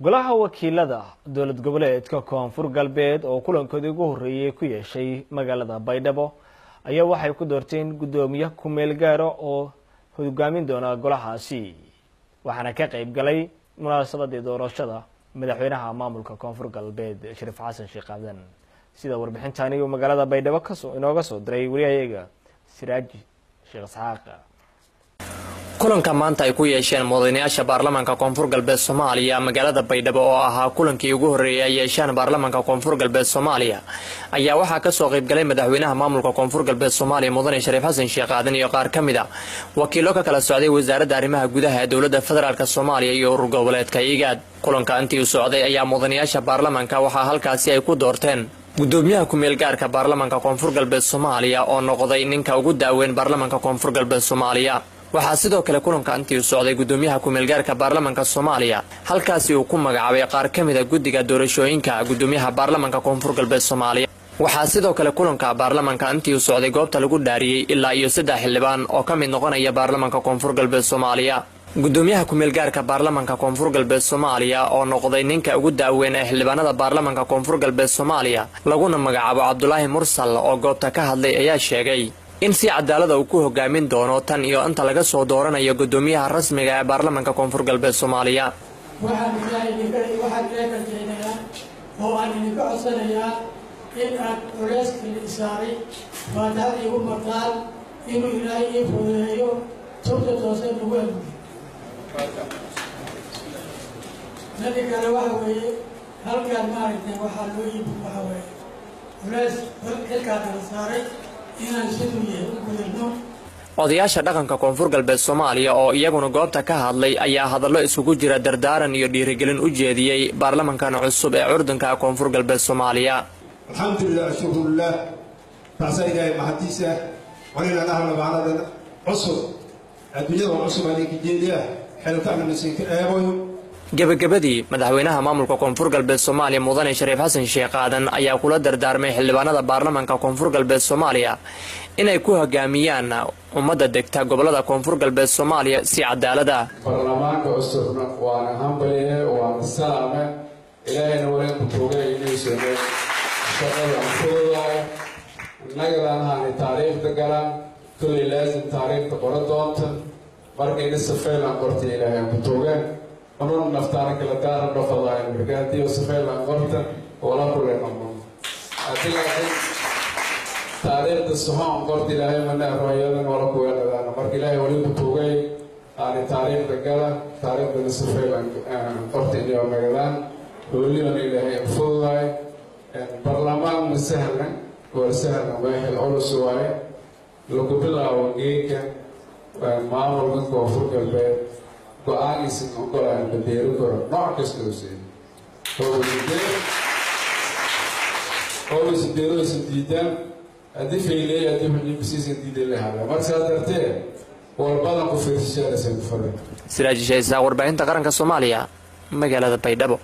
golaha wakiilada dowlad goboleedka koonfur galbeed oo kulankoodii ugu horeeyay ku yeeshay magaalada Baydhabo ayaa waxay ku doorteen gudoomiye ku meel gaar ah oo hogaamin doona golahaasi waxaana ka qayb galay munaasabadii doorashada madaxweynaha maamulka koonfur galbeed Shariif Xasan Sheekh Aadan sida warbixintaani oo magaalada Baydhabo inooga soo diray wariyahayaga Siraaj Sheekh Isxaaq. kulanka maanta ay ku yeesheen mudanayaasha baarlamaanka koonfur galbeed Soomaaliya magaalada Baydhabo oo ahaa kulankii ugu horeeyay ay yeesheen baarlamaanka koonfur galbeed Soomaaliya ayaa waxa ka soo qayb galay madaxweynaha maamulka koonfur galbeed Soomaaliya mudane Shariif Xasan Sheekh Aadan iyo qaar kamida wakiilo ka kala socday wasaaradda arrimaha gudaha ee dowladda federaalka Soomaaliya iyo urur goboleedka IGAD. kulanka intii uu socday ayaa mudanayaasha baarlamaanka waxa halkaasi ay ku doorteen gudoomiyaha ku meel gaarka baarlamaanka koonfur galbeed Soomaaliya oo noqday ninka ugu daaweyn baarlamaanka koonfur galbeed Soomaaliya. waxaa sidoo kale kulanka intii uu socday gudoomiyaha ku meel gaarka baarlamaanka Soomaaliya halkaasi uu ku magacaabay qaar kamida guddiga doorashooyinka gudoomiyaha baarlamaanka koonfur galbeed Soomaaliya. waxaa sidoo kale kulanka baarlamaanka intii uu socday goobta lagu dhaariyay ilaa iyo 3 xildhibaan oo kamid noqonaya baarlamaanka koonfur galbeed Soomaaliya. gudoomiyaha ku meel gaarka baarlamaanka koonfur galbeed Soomaaliya oo noqday ninka ugu daaweyn ee xildhibaanada baarlamaanka koonfur galbeed Soomaaliya laguna magacaabo Cabdulaahi Mursal oo goobta ka hadlay ayaa sheegay in si cadaalad ah uu ku hogaamin doono tan iyo inta laga soo dooranayo gudoomiyaha rasmiga ee baarlamaanka koonfur galbeed Soomaaliya. waxaan idinka codsanayaa in aad culeyska isaaray maadaama igu maqaan inuu ilaahay ii fududeeyo tubta toose lagu abuuray. nadi kale waxa weeye halkaan maaragtay waxaa loo iibi waxa weeye culeys xilkaa kala saaray inaan siduu yahay u gudubno. odayaasha dhaqanka koonfur galbeed Soomaaliya oo iyaguna goobta ka hadlay ayaa hadallo isugu jira dardaaran iyo dhiirigelin u jeediyay baarlamaankan cusub ee curdanka koonfur galbeed Soomaaliya. alxamdulillah shukrullah taasayay mahadiisa walina nahla baanada cusub adduunyada cusub ay ka jeediyaan xilkaan nasiinka eebayo. gabagabadii madaxweynaha maamulka koonfur galbeed Soomaaliya mudane Shariif Xasan Sheekh Aadan ayaa kula dardaarmay xildhibaanada baarlamaanka koonfur galbeed Soomaaliya inay ku hogaamiyaan ummadda degta gobolada koonfur galbeed Soomaaliya si cadaalad ah. baarlamaanka cusubna waana hambalye waana salaame ilaahayna walaal ku toogay inay sameeyaan shaqada fududahay nagalahan taariikhda galaan kulli laazim taariikhda qoradoonta markay safeelaan qortay ilaahay ku toogay أنا نفترض كلا دار نفضل برجالتي وسفير لانغورتا ولا كلنا نمون. أتلا تاريخ السهام قرتي لها من الرجال ولا كلنا لنا مركلا يولي بتوعي على تاريخ رجالا تاريخ السفير لانغورتا اليوم رجالان يولي من إلهي فضاي برلمان مسهلا ورسهلا واحد أول سواي لو قبلا وجيك ما مرة كوفر كالبيت go'aanis oo qoran beero karo nooc kasta oo sidoo sidaan hadii feelay hadii xubin bisiisan diiday lahaa marka dartee warbadan ku fiirsashada soo faray. Siraaj Sheekh Isxaaq warbaahinta qaranka Soomaaliya magaalada Baydhabo.